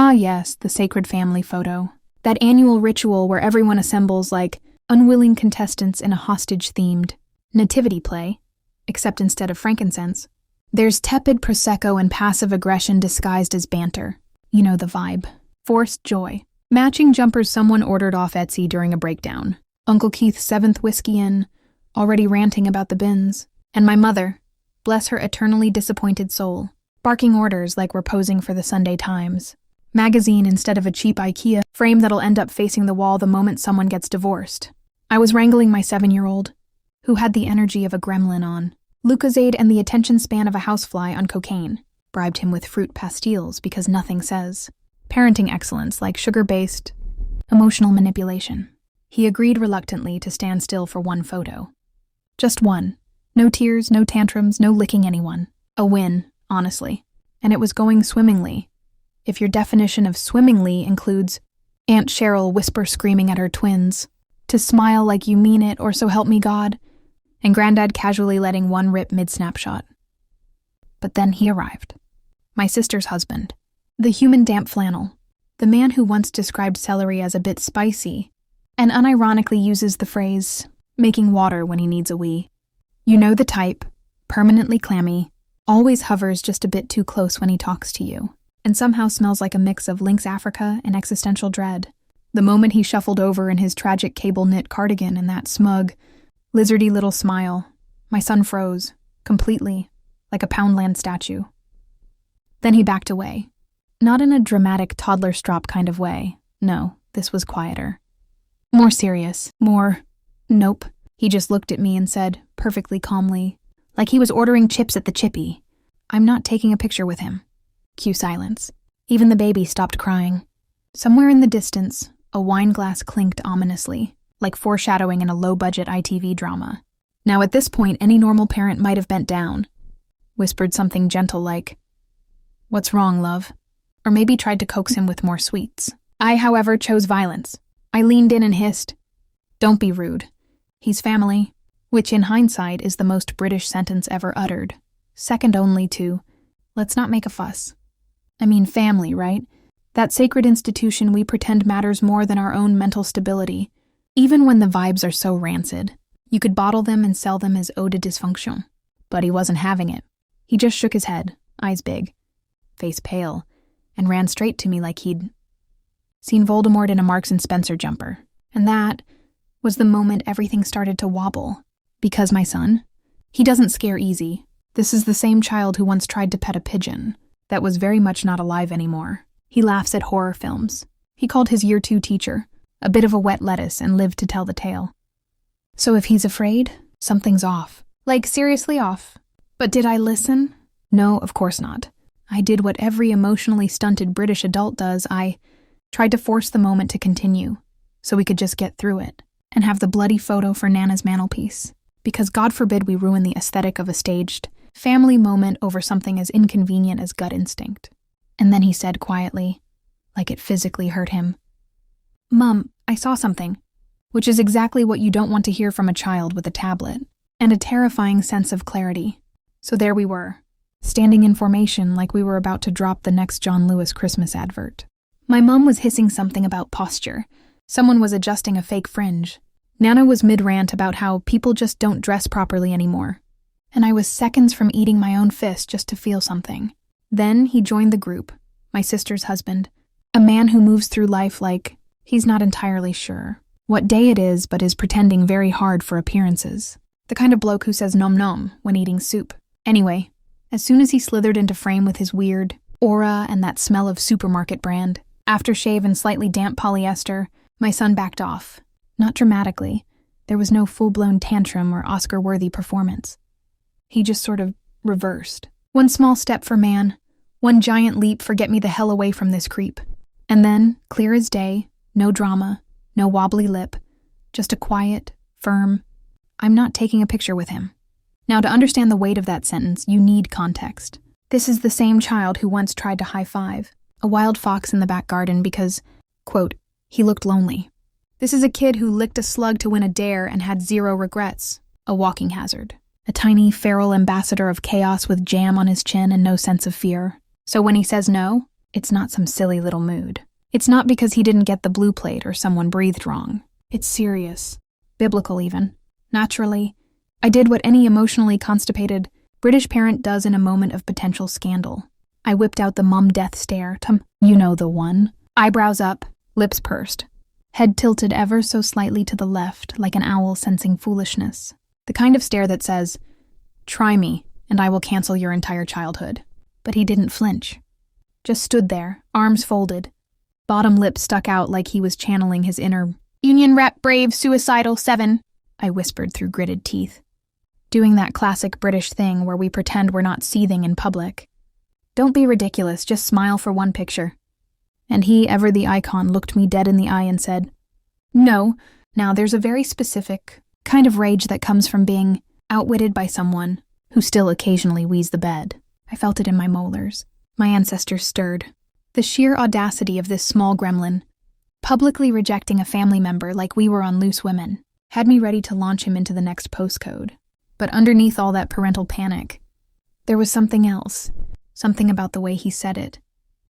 Ah yes, the sacred family photo. That annual ritual where everyone assembles like unwilling contestants in a hostage-themed nativity play, except instead of frankincense, there's tepid prosecco and passive aggression disguised as banter. You know the vibe. Forced joy. Matching jumpers someone ordered off Etsy during a breakdown. Uncle Keith's 7th whiskey in, already ranting about the bins. And my mother, bless her eternally disappointed soul, barking orders like we're posing for the Sunday Times. Magazine instead of a cheap IKEA frame that'll end up facing the wall the moment someone gets divorced. I was wrangling my 7-year-old, who had the energy of a gremlin on Lucozade and the attention span of a housefly on cocaine. Bribed him with fruit pastilles because nothing says parenting excellence like sugar-based emotional manipulation. He agreed reluctantly to stand still for one photo. Just one. No tears, no tantrums, no licking anyone. A win, honestly. And it was going swimmingly. If your definition of swimmingly includes Aunt Cheryl whisper screaming at her twins, to smile like you mean it or so help me God, and Granddad casually letting one rip mid-snapshot. But then he arrived. My sister's husband. The human damp flannel. The man who once described celery as a bit spicy, and unironically uses the phrase, making water when he needs a wee. You know the type, permanently clammy, always hovers just a bit too close when he talks to you, and somehow smells like a mix of Lynx Africa and existential dread. The moment he shuffled over in his tragic cable-knit cardigan and that smug, lizardy little smile, my son froze, completely, like a Poundland statue. Then he backed away. Not in a dramatic toddler strop kind of way. No, this was quieter. More serious, more, nope. He just looked at me and said, perfectly calmly, like he was ordering chips at the chippy, I'm not taking a picture with him. Cue silence. Even the baby stopped crying. Somewhere in the distance, a wine glass clinked ominously, like foreshadowing in a low-budget ITV drama. Now at this point, any normal parent might have bent down, whispered something gentle like, "What's wrong, love?" Or maybe tried to coax him with more sweets. I, however, chose violence. I leaned in and hissed, "Don't be rude. He's family," which in hindsight is the most British sentence ever uttered, second only to, "Let's not make a fuss." I mean family, right? That sacred institution we pretend matters more than our own mental stability, even when the vibes are so rancid. You could bottle them and sell them as eau de dysfonction. But he wasn't having it. He just shook his head, eyes big, face pale, and ran straight to me like he'd seen Voldemort in a Marks and Spencer jumper. And that was the moment everything started to wobble. Because my son, he doesn't scare easy. This is the same child who once tried to pet a pigeon that was very much not alive anymore. He laughs at horror films. He called his year 2 teacher a bit of a wet lettuce and lived to tell the tale. So if he's afraid, something's off. Like seriously off. But did I listen? No, of course not. I did what every emotionally stunted British adult does. I tried to force the moment to continue, so we could just get through it, and have the bloody photo for Nana's mantelpiece. Because God forbid we ruin the aesthetic of a staged family moment over something as inconvenient as gut instinct. And then he said quietly, like it physically hurt him, "Mom, I saw something," which is exactly what you don't want to hear from a child with a tablet, and a terrifying sense of clarity. So there we were, standing in formation like we were about to drop the next John Lewis Christmas advert. My mom was hissing something about posture. Someone was adjusting a fake fringe. Nana was mid-rant about how people just don't dress properly anymore. And I was seconds from eating my own fist just to feel something. Then he joined the group, my sister's husband, a man who moves through life like he's not entirely sure what day it is but is pretending very hard for appearances. The kind of bloke who says nom nom when eating soup. Anyway, as soon as he slithered into frame with his weird aura and that smell of supermarket brand, aftershave and slightly damp polyester, my son backed off. Not dramatically. There was no full-blown tantrum or Oscar-worthy performance. He just sort of reversed. One small step for man, one giant leap for get me the hell away from this creep. And then, clear as day, no drama, no wobbly lip, just a quiet, firm, "I'm not taking a picture with him." Now, to understand the weight of that sentence, you need context. This is the same child who once tried to high-five a wild fox in the back garden because, quote, he looked lonely. This is a kid who licked a slug to win a dare and had zero regrets, a walking hazard. A tiny, feral ambassador of chaos with jam on his chin and no sense of fear. So when he says no, It's not some silly little mood. It's not because he didn't get the blue plate or someone breathed wrong. It's serious. Biblical even. Naturally, I did what any emotionally constipated British parent does in a moment of potential scandal. I whipped out the mum death stare, you know the one. Eyebrows up, lips pursed. Head tilted ever so slightly to the left, like an owl sensing foolishness. The kind of stare that says, "Try me, and I will cancel your entire childhood." But he didn't flinch. Just stood there, arms folded, bottom lip stuck out like he was channeling his inner Union Rep Brave Suicidal 7, I whispered through gritted teeth. Doing that classic British thing where we pretend we're not seething in public. Don't be ridiculous, just smile for one picture. And he, ever the icon, looked me dead in the eye and said, "No, now there's a very specific kind of rage that comes from being outwitted by someone who still occasionally wheezes the bed." I felt it in my molars. My ancestors stirred. The sheer audacity of this small gremlin, publicly rejecting a family member like we were on Loose Women, had me ready to launch him into the next postcode. But underneath all that parental panic, there was something else. Something about the way he said it.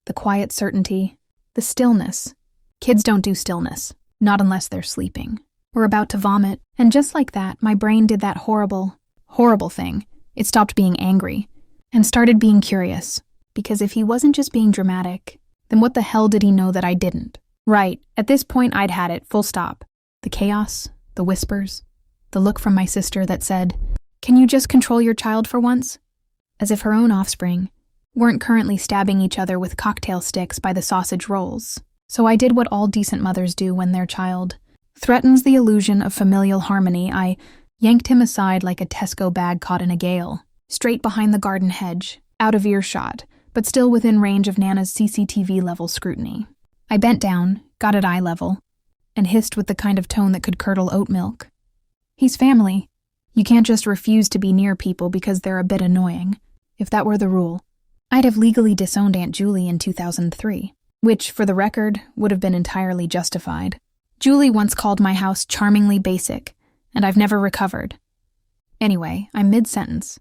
The quiet certainty. The stillness. Kids don't do stillness. Not unless they're sleeping. We're about to vomit. And just like that, my brain did that horrible, horrible thing. It stopped being angry. And started being curious. Because if he wasn't just being dramatic, then what the hell did he know that I didn't? Right, at this point I'd had it, full stop. The chaos, the whispers, the look from my sister that said, "Can you just control your child for once?" As if her own offspring weren't currently stabbing each other with cocktail sticks by the sausage rolls. So I did what all decent mothers do when their child threatens the illusion of familial harmony. I yanked him aside like a Tesco bag caught in a gale, straight behind the garden hedge, out of earshot, but still within range of Nana's CCTV-level scrutiny. I bent down, got at eye level, and hissed with the kind of tone that could curdle oat milk. "He's family. You can't just refuse to be near people because they're a bit annoying. If that were the rule, I'd have legally disowned Aunt Julie in 2003, which, for the record, would have been entirely justified. Julie once called my house charmingly basic, and I've never recovered. Anyway, I'm mid-sentence,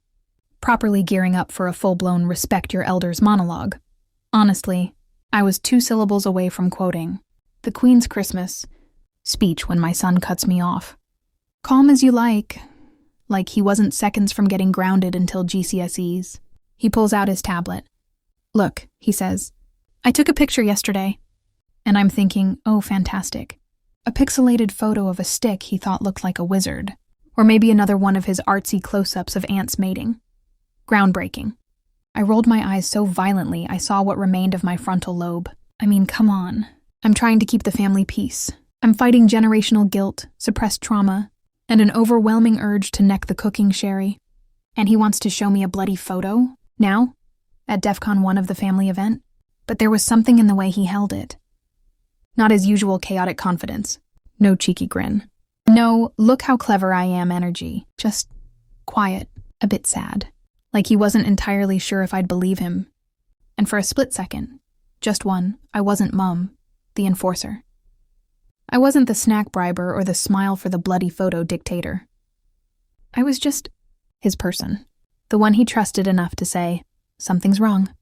properly gearing up for a full-blown respect your elders monologue. Honestly, I was 2 syllables away from quoting the Queen's Christmas speech when my son cuts me off. Calm as you like he wasn't seconds from getting grounded until GCSEs. He pulls out his tablet. "Look," he says, "I took a picture yesterday." And I'm thinking, oh, fantastic. A pixelated photo of a stick he thought looked like a wizard. Or maybe another one of his artsy close-ups of ants mating. Groundbreaking. I rolled my eyes so violently I saw what remained of my frontal lobe. I mean, come on. I'm trying to keep the family peace. I'm fighting generational guilt, suppressed trauma, and an overwhelming urge to neck the cooking sherry. And he wants to show me a bloody photo? Now? At DEFCON 1 of the family event? But there was something in the way he held it. Not his usual chaotic confidence. No cheeky grin. No, look how clever I am energy. Just quiet, a bit sad. Like he wasn't entirely sure if I'd believe him. And for a split second, just one, I wasn't Mum, the enforcer. I wasn't the snack briber or the smile for the bloody photo dictator. I was just his person, the one he trusted enough to say, "Something's wrong."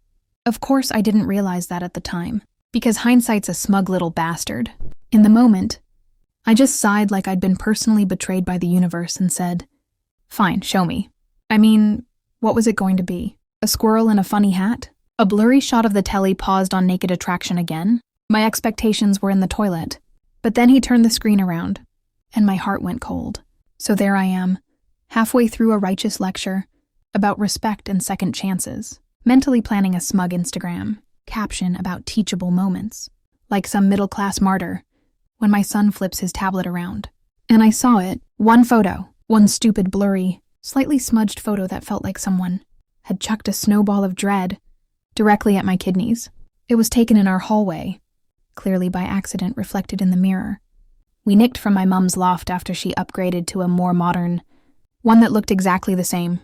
Of course I didn't realize that at the time, because hindsight's a smug little bastard. In the moment, I just sighed like I'd been personally betrayed by the universe and said, "Fine, show me." I mean, what was it going to be? A squirrel in a funny hat? A blurry shot of the telly paused on Naked Attraction again? My expectations were in the toilet. But then he turned the screen around, and my heart went cold. So there I am, halfway through a righteous lecture about respect and second chances, mentally planning a smug Instagram caption about teachable moments, like some middle-class martyr, when my son flips his tablet around. And I saw it, one photo, one stupid, blurry, slightly smudged photo that felt like someone had chucked a snowball of dread directly at my kidneys. It was taken in our hallway, clearly by accident reflected in the mirror. We nicked from my mum's loft after she upgraded to a more modern, one that looked exactly the same.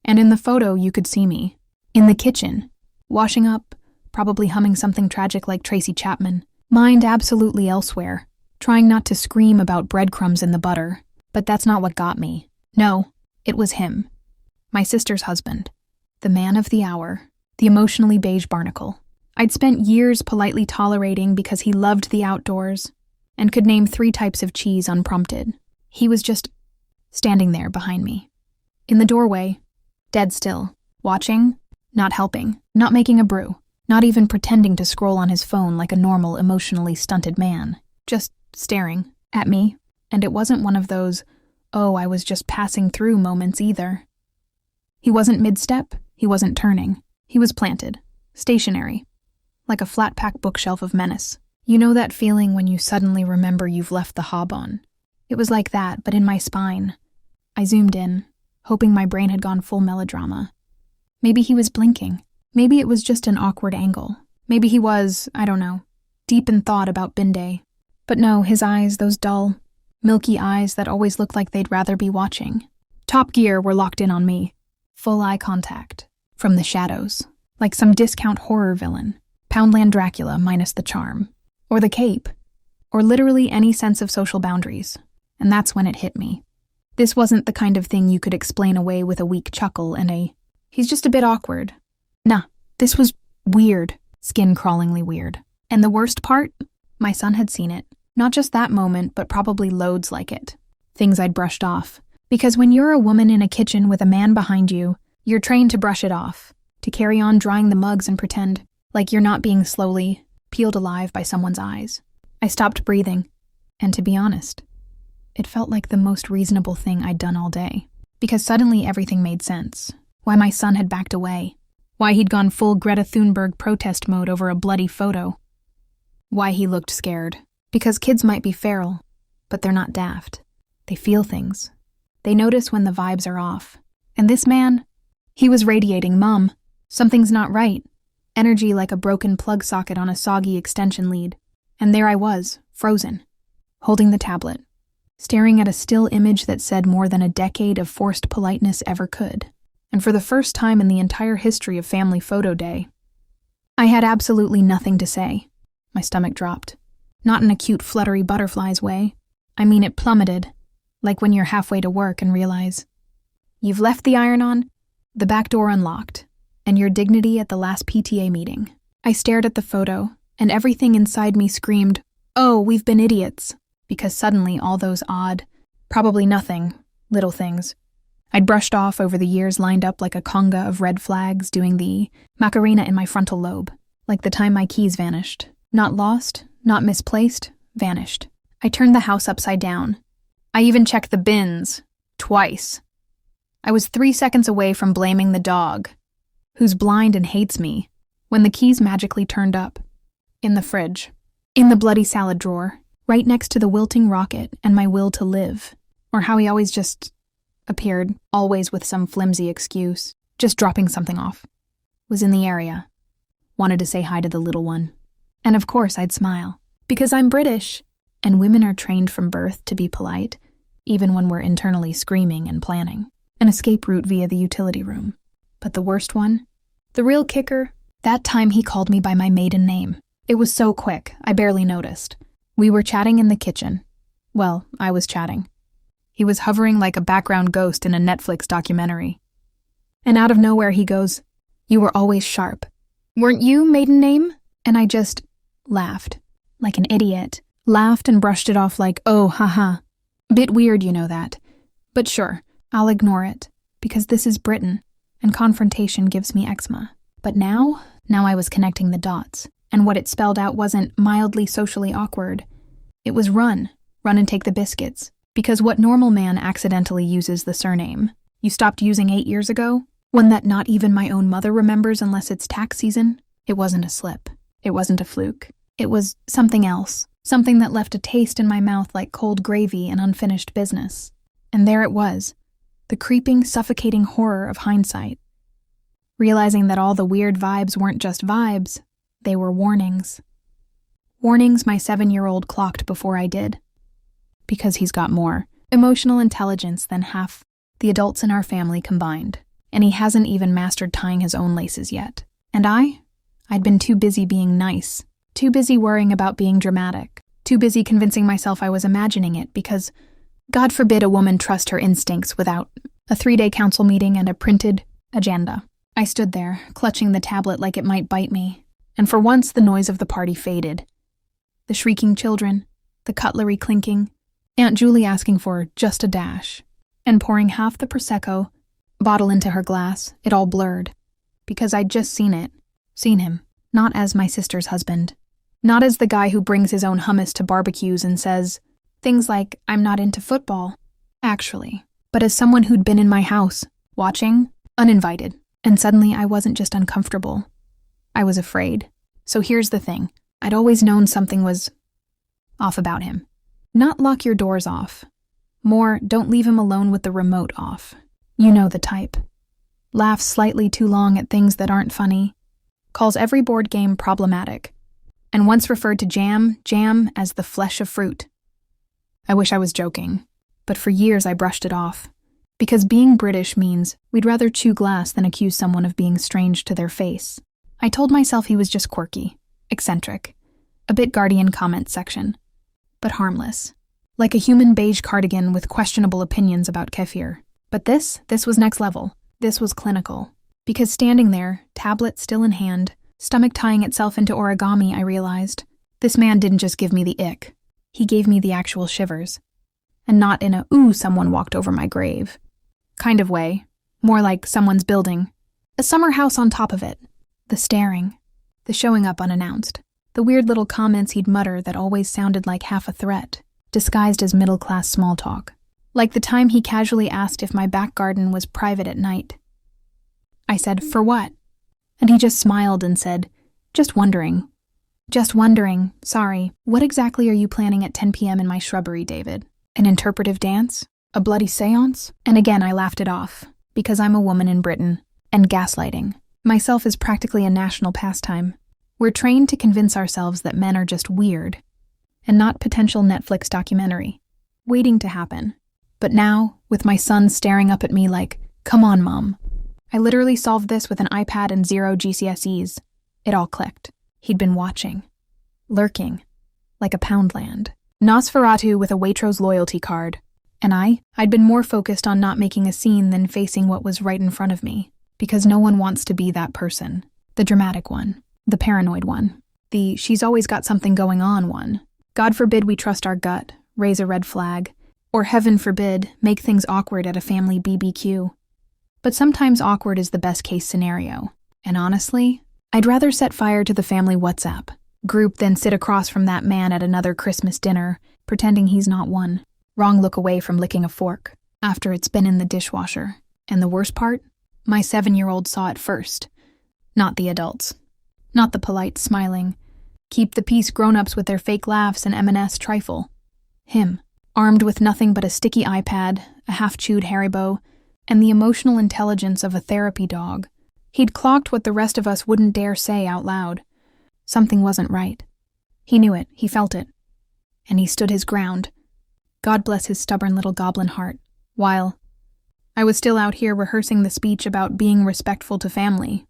And in the photo you could see me, in the kitchen, washing up, probably humming something tragic like Tracy Chapman, mind absolutely elsewhere, trying not to scream about breadcrumbs in the butter. But that's not what got me. No, it was him. My sister's husband. The man of the hour. The emotionally beige barnacle. I'd spent years politely tolerating because he loved the outdoors and could name 3 types of cheese unprompted. He was just standing there behind me. In the doorway, dead still, watching, not helping, not making a brew, not even pretending to scroll on his phone like a normal, emotionally stunted man, just staring at me. And it wasn't one of those, oh, I was just passing through moments either. He wasn't mid-step, he wasn't turning. He was planted, stationary, like a flat-pack bookshelf of menace. You know that feeling when you suddenly remember you've left the hob on? It was like that, but in my spine. I zoomed in, hoping my brain had gone full melodrama. Maybe he was blinking. Maybe it was just an awkward angle. Maybe he was, I don't know, deep in thought about bin day. But no, his eyes, those dull, milky eyes that always looked like they'd rather be watching. Top Gear were locked in on me. Full eye contact. From the shadows. Like some discount horror villain. Poundland Dracula minus the charm. Or the cape. Or literally any sense of social boundaries. And that's when it hit me. This wasn't the kind of thing you could explain away with a weak chuckle and a, he's just a bit awkward. Nah, this was weird. Skin-crawlingly weird. And the worst part? My son had seen it. Not just that moment, but probably loads like it. Things I'd brushed off. Because when you're a woman in a kitchen with a man behind you, you're trained to brush it off, to carry on drying the mugs and pretend like you're not being slowly peeled alive by someone's eyes. I stopped breathing, and to be honest, it felt like the most reasonable thing I'd done all day. Because suddenly everything made sense. Why my son had backed away. Why he'd gone full Greta Thunberg protest mode over a bloody photo. Why he looked scared. Because kids might be feral, but they're not daft. They feel things. They notice when the vibes are off. And this man, he was radiating, Mom, something's not right. Energy like a broken plug socket on a soggy extension lead. And there I was, frozen, holding the tablet, staring at a still image that said more than a decade of forced politeness ever could. And for the first time in the entire history of Family Photo Day, I had absolutely nothing to say. My stomach dropped. Not in a cute fluttery butterflies way. I mean, it plummeted, like when you're halfway to work and realize you've left the iron on, the back door unlocked, and your dignity at the last PTA meeting. I stared at the photo, and everything inside me screamed, oh, we've been idiots, because suddenly all those odd, probably nothing, little things I'd brushed off over the years lined up like a conga of red flags doing the Macarena in my frontal lobe, like the time my keys vanished. Not lost, not misplaced, vanished. I turned the house upside down. I even checked the bins, twice. I was 3 seconds away from blaming the dog, who's blind and hates me, when the keys magically turned up. In the fridge. In the bloody salad drawer, right next to the wilting rocket and my will to live. Or how he always just appeared, always with some flimsy excuse, just dropping something off. Was in the area. Wanted to say hi to the little one. And of course I'd smile. Because I'm British, and women are trained from birth to be polite, even when we're internally screaming and planning. An escape route via the utility room. But the worst one? The real kicker? That time he called me by my maiden name. It was so quick, I barely noticed. We were chatting in the kitchen. Well, I was chatting. He was hovering like a background ghost in a Netflix documentary. And out of nowhere he goes, you were always sharp. Weren't you maiden name? And I just laughed. Like an idiot. Laughed and brushed it off like, oh, haha. Bit weird, you know that. But sure, I'll ignore it. Because this is Britain, and confrontation gives me eczema. But now I was connecting the dots. And what it spelled out wasn't mildly socially awkward. It was run and take the biscuits. Because what normal man accidentally uses the surname you stopped using 8 years ago? One that not even my own mother remembers unless it's tax season? It wasn't a slip. It wasn't a fluke. It was something else. Something that left a taste in my mouth like cold gravy and unfinished business. And there it was. The creeping, suffocating horror of hindsight. Realizing that all the weird vibes weren't just vibes, they were warnings. Warnings my 7-year-old clocked before I did. Because he's got more emotional intelligence than half the adults in our family combined. And he hasn't even mastered tying his own laces yet. And I'd been too busy being nice. Too busy worrying about being dramatic. Too busy convincing myself I was imagining it because, God forbid a woman trust her instincts without a 3-day council meeting and a printed agenda. I stood there, clutching the tablet like it might bite me, and for once the noise of the party faded. The shrieking children, the cutlery clinking, Aunt Julie asking for just a dash, and pouring half the Prosecco bottle into her glass, it all blurred. Because I'd just seen him, not as my sister's husband, not as the guy who brings his own hummus to barbecues and says things like, "I'm not into football," actually, but as someone who'd been in my house, watching, uninvited. And suddenly I wasn't just uncomfortable. I was afraid. So here's the thing. I'd always known something was off about him. Not lock your doors off. More, don't leave him alone with the remote off. You know the type. Laughs slightly too long at things that aren't funny. Calls every board game problematic. And once referred to jam as the flesh of fruit. I wish I was joking, but for years I brushed it off. Because being British means we'd rather chew glass than accuse someone of being strange to their face. I told myself he was just quirky, eccentric, a bit Guardian comment section, but harmless. Like a human beige cardigan with questionable opinions about kefir. But this was next level. This was clinical. Because standing there, tablet still in hand, stomach tying itself into origami, I realized, this man didn't just give me the ick. He gave me the actual shivers. And not in a, ooh, someone walked over my grave kind of way. More like someone's building a summer house on top of it. The staring. The showing up unannounced. The weird little comments he'd mutter that always sounded like half a threat, disguised as middle-class small talk. Like the time he casually asked if my back garden was private at night. I said, "For what?" And he just smiled and said, "Just wondering. Just wondering, sorry. What exactly are you planning at 10 p.m. in my shrubbery, David? An interpretive dance? A bloody seance?" And again I laughed it off, because I'm a woman in Britain, and gaslighting myself is practically a national pastime. We're trained to convince ourselves that men are just weird, and not potential Netflix documentary, waiting to happen. But now, with my son staring up at me like, "Come on, Mom." I literally solved this with an iPad and 0 GCSEs. It all clicked. He'd been watching. Lurking. Like a Poundland. Nosferatu with a Waitrose loyalty card. And I'd been more focused on not making a scene than facing what was right in front of me. Because no one wants to be that person. The dramatic one. The paranoid one. The she's always got something going on one. God forbid we trust our gut, raise a red flag. Or heaven forbid, make things awkward at a family BBQ. But sometimes awkward is the best case scenario. And honestly, I'd rather set fire to the family WhatsApp group than sit across from that man at another Christmas dinner, pretending he's not one. Wrong look away from licking a fork, after it's been in the dishwasher. And the worst part? My 7-year-old saw it first. Not the adults. Not the polite smiling, keep the peace grown-ups with their fake laughs and M&S trifle. Him, armed with nothing but a sticky iPad, a half-chewed Haribo, and the emotional intelligence of a therapy dog. He'd clocked what the rest of us wouldn't dare say out loud. Something wasn't right. He knew it, he felt it. And he stood his ground. God bless his stubborn little goblin heart. While I was still out here rehearsing the speech about being respectful to family.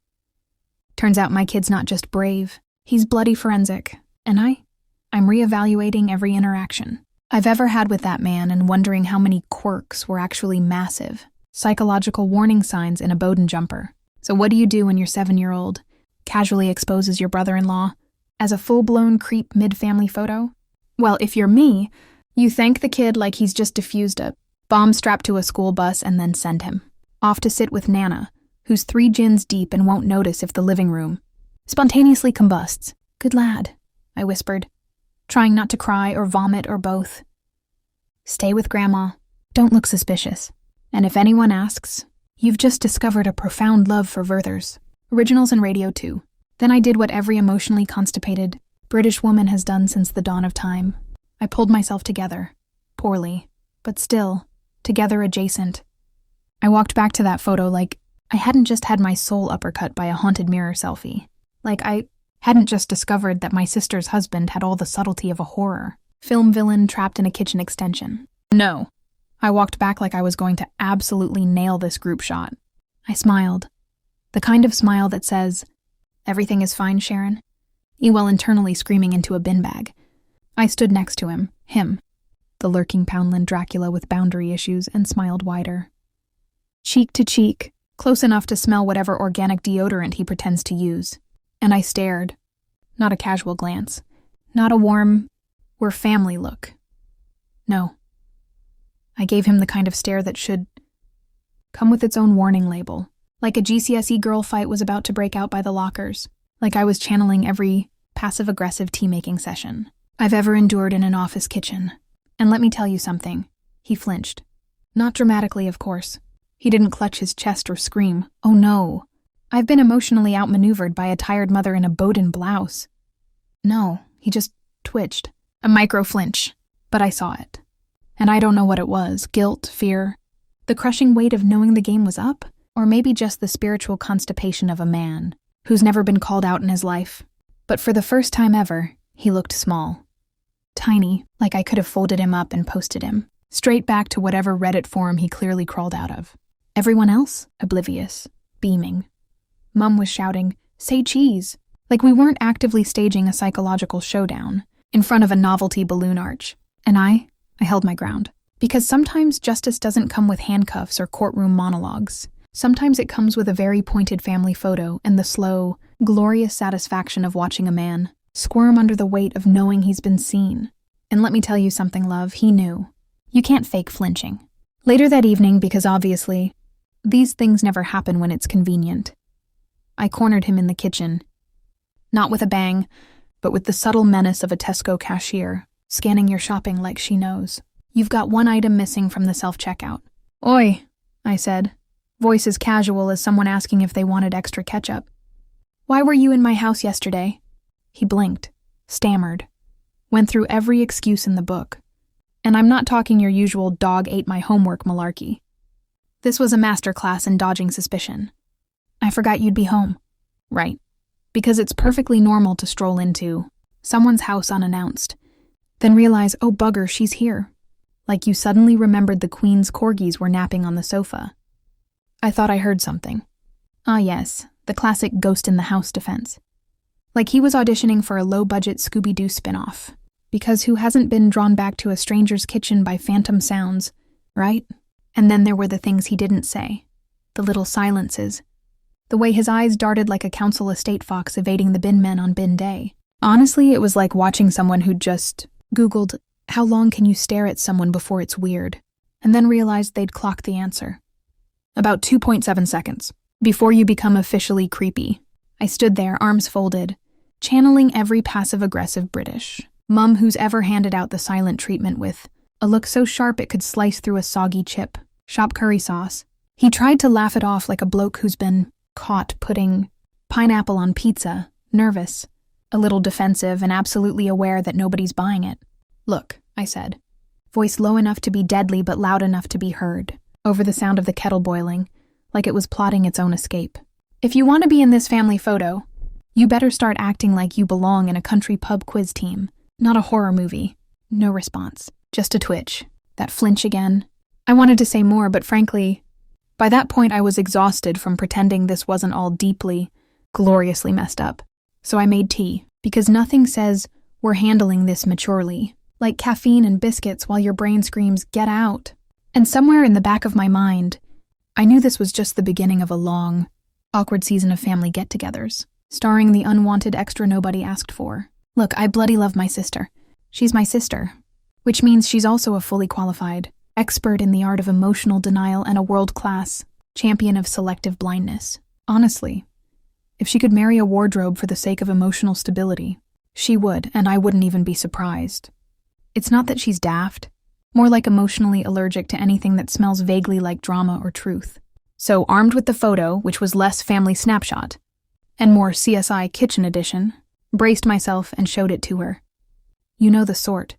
Turns out my kid's not just brave, he's bloody forensic. And I'm reevaluating every interaction I've ever had with that man and wondering how many quirks were actually massive. Psychological warning signs in a Bowden jumper. So what do you do when your 7-year-old casually exposes your brother-in-law as a full-blown creep mid-family photo? Well, if you're me, you thank the kid like he's just defused a bomb strapped to a school bus and then send him off to sit with Nana, who's 3 gins deep and won't notice if the living room spontaneously combusts. Good lad, I whispered, trying not to cry or vomit or both. Stay with Grandma. Don't look suspicious. And if anyone asks, you've just discovered a profound love for Werther's. Originals and Radio 2. Then I did what every emotionally constipated British woman has done since the dawn of time. I pulled myself together. Poorly. But still. Together adjacent. I walked back to that photo like I hadn't just had my soul uppercut by a haunted mirror selfie. Like I hadn't just discovered that my sister's husband had all the subtlety of a horror film villain trapped in a kitchen extension. No. I walked back like I was going to absolutely nail this group shot. I smiled. The kind of smile that says, "Everything is fine, Sharon," while internally screaming into a bin bag. I stood next to him, the lurking Poundland Dracula with boundary issues, and smiled wider. Cheek to cheek, close enough to smell whatever organic deodorant he pretends to use. And I stared, Not a casual glance. Not a warm, we're family look. No. I gave him the kind of stare that should come with its own warning label. Like a GCSE girl fight was about to break out by the lockers. Like I was channeling every passive-aggressive tea-making session I've ever endured in an office kitchen. And let me tell you something. He flinched. Not dramatically, of course. He didn't clutch his chest or scream. Oh no. I've been emotionally outmaneuvered by a tired mother in a Bowden blouse. No, he just twitched. A micro-flinch. But I saw it. And I don't know what it was. Guilt, fear, the crushing weight of knowing the game was up? Or maybe just the spiritual constipation of a man who's never been called out in his life. But for the first time ever, he looked small. Tiny, like I could have folded him up and posted him, straight back to whatever Reddit forum he clearly crawled out of. Everyone else, oblivious, beaming. Mum was shouting, "Say cheese," like we weren't actively staging a psychological showdown in front of a novelty balloon arch. And I held my ground. Because sometimes justice doesn't come with handcuffs or courtroom monologues. Sometimes it comes with a very pointed family photo and the slow, glorious satisfaction of watching a man squirm under the weight of knowing he's been seen. And let me tell you something, love, he knew. You can't fake flinching. Later that evening, because obviously, these things never happen when it's convenient, I cornered him in the kitchen. Not with a bang, but with the subtle menace of a Tesco cashier, scanning your shopping like she knows. You've got one item missing from the self-checkout. Oi, I said, voice as casual as someone asking if they wanted extra ketchup. Why were you in my house yesterday? He blinked, stammered, went through every excuse in the book. And I'm not talking your usual dog ate my homework malarkey. This was a masterclass in dodging suspicion. I forgot you'd be home. Right. Because it's perfectly normal to stroll into someone's house unannounced, then realize, oh bugger, she's here. Like you suddenly remembered the Queen's corgis were napping on the sofa. I thought I heard something. Ah yes, the classic ghost in the house defense. Like he was auditioning for a low-budget Scooby-Doo spin-off. Because who hasn't been drawn back to a stranger's kitchen by phantom sounds, right? And then there were the things he didn't say. The little silences. The way his eyes darted like a council estate fox evading the bin men on bin day. Honestly, it was like watching someone who'd just Googled, how long can you stare at someone before it's weird? And then realized they'd clocked the answer. About 2.7 seconds. Before you become officially creepy. I stood there, arms folded, channeling every passive-aggressive British mum who's ever handed out the silent treatment with a look so sharp it could slice through a soggy chip. Shop curry sauce. He tried to laugh it off like a bloke who's been caught putting pineapple on pizza, nervous, a little defensive and absolutely aware that nobody's buying it. Look, I said, voice low enough to be deadly but loud enough to be heard, over the sound of the kettle boiling, like it was plotting its own escape. If you want to be in this family photo, you better start acting like you belong in a country pub quiz team, not a horror movie. No response, just a twitch, that flinch again. I wanted to say more, but frankly, by that point I was exhausted from pretending this wasn't all deeply, gloriously messed up. So I made tea, because nothing says we're handling this maturely, like caffeine and biscuits while your brain screams, get out. And somewhere in the back of my mind, I knew this was just the beginning of a long, awkward season of family get-togethers, starring the unwanted extra nobody asked for. Look, I bloody love my sister. She's my sister, which means she's also a fully qualified expert in the art of emotional denial and a world-class champion of selective blindness. Honestly, if she could marry a wardrobe for the sake of emotional stability, she would, and I wouldn't even be surprised. It's not that she's daft, more like emotionally allergic to anything that smells vaguely like drama or truth. So, armed with the photo, which was less family snapshot, and more CSI kitchen edition, braced myself and showed it to her. You know the sort.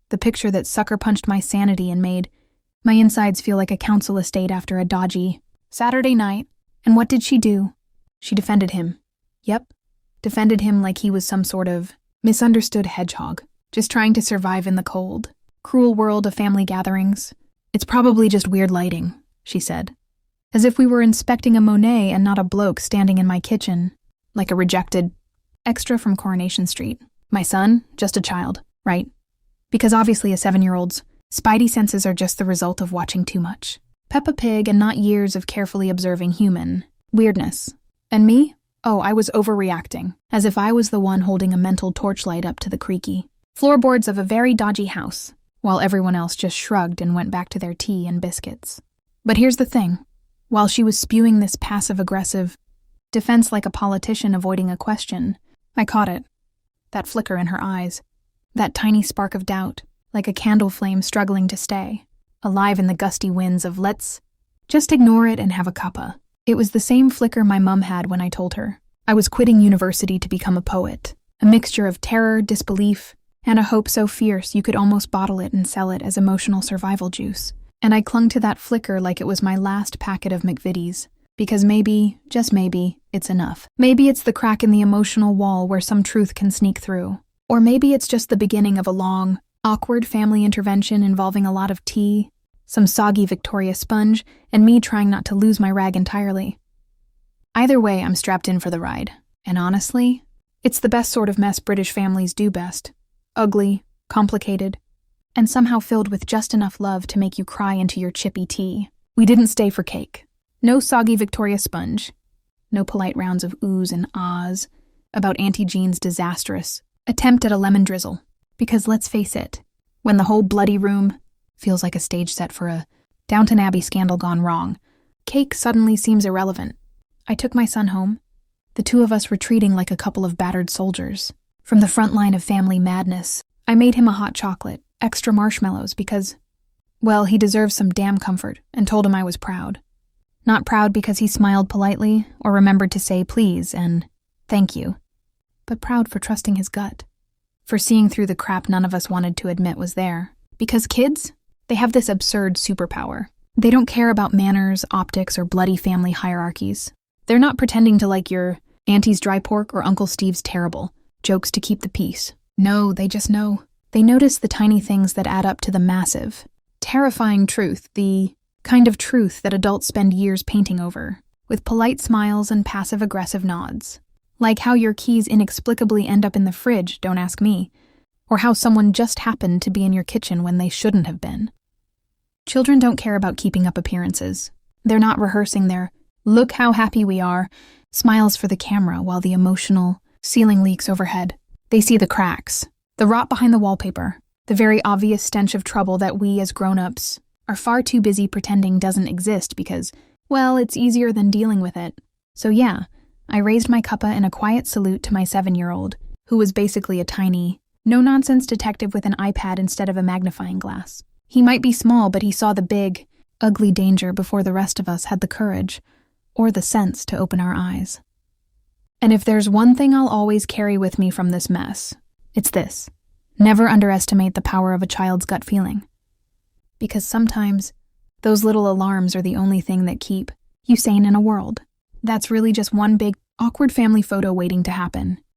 The picture that sucker-punched my sanity and made my insides feel like a council estate after a dodgy Saturday night. And what did she do? She defended him. Yep, defended him like he was some sort of misunderstood hedgehog, just trying to survive in the cold, cruel world of family gatherings. It's probably just weird lighting, she said, as if we were inspecting a Monet and not a bloke standing in my kitchen, like a rejected extra from Coronation Street. My son, just a child, right? Because obviously a 7-year-old's spidey senses are just the result of watching too much Peppa Pig and not years of carefully observing human weirdness. And me? Oh, I was overreacting, as if I was the one holding a mental torchlight up to the creaky floorboards of a very dodgy house, while everyone else just shrugged and went back to their tea and biscuits. But here's the thing. While she was spewing this passive-aggressive defense like a politician avoiding a question, I caught it. That flicker in her eyes. That tiny spark of doubt, like a candle flame struggling to stay, alive in the gusty winds of let's just ignore it and have a cuppa. It was the same flicker my mum had when I told her I was quitting university to become a poet, a mixture of terror, disbelief, and a hope so fierce you could almost bottle it and sell it as emotional survival juice. And I clung to that flicker like it was my last packet of McVitie's, because maybe, just maybe, it's enough. Maybe it's the crack in the emotional wall where some truth can sneak through. Or maybe it's just the beginning of a long, awkward family intervention involving a lot of tea, some soggy Victoria sponge, and me trying not to lose my rag entirely. Either way, I'm strapped in for the ride. And honestly, it's the best sort of mess British families do best. Ugly, complicated, and somehow filled with just enough love to make you cry into your chippy tea. We didn't stay for cake. No soggy Victoria sponge. No polite rounds of oohs and ahs about Auntie Jean's disastrous attempt at a lemon drizzle. Because let's face it, when the whole bloody room feels like a stage set for a Downton Abbey scandal gone wrong, cake suddenly seems irrelevant. I took my son home, the two of us retreating like a couple of battered soldiers. From the front line of family madness, I made him a hot chocolate, extra marshmallows, because, well, he deserves some damn comfort, and told him I was proud. Not proud because he smiled politely or remembered to say please and thank you, but proud for trusting his gut, for seeing through the crap none of us wanted to admit was there. Because kids, they have this absurd superpower. They don't care about manners, optics, or bloody family hierarchies. They're not pretending to like your auntie's dry pork or Uncle Steve's terrible jokes to keep the peace. No, they just know. They notice the tiny things that add up to the massive, terrifying truth, the kind of truth that adults spend years painting over, with polite smiles and passive-aggressive nods. Like how your keys inexplicably end up in the fridge, don't ask me, or how someone just happened to be in your kitchen when they shouldn't have been. Children don't care about keeping up appearances. They're not rehearsing their, look how happy we are, smiles for the camera while the emotional ceiling leaks overhead. They see the cracks, the rot behind the wallpaper, the very obvious stench of trouble that we as grown-ups are far too busy pretending doesn't exist because, well, it's easier than dealing with it. So yeah, I raised my cuppa in a quiet salute to my 7-year-old, who was basically a tiny, no-nonsense detective with an iPad instead of a magnifying glass. He might be small, but he saw the big, ugly danger before the rest of us had the courage or the sense to open our eyes. And if there's one thing I'll always carry with me from this mess, it's this. Never underestimate the power of a child's gut feeling. Because sometimes, those little alarms are the only thing that keep you sane in a world that's really just one big, awkward family photo waiting to happen.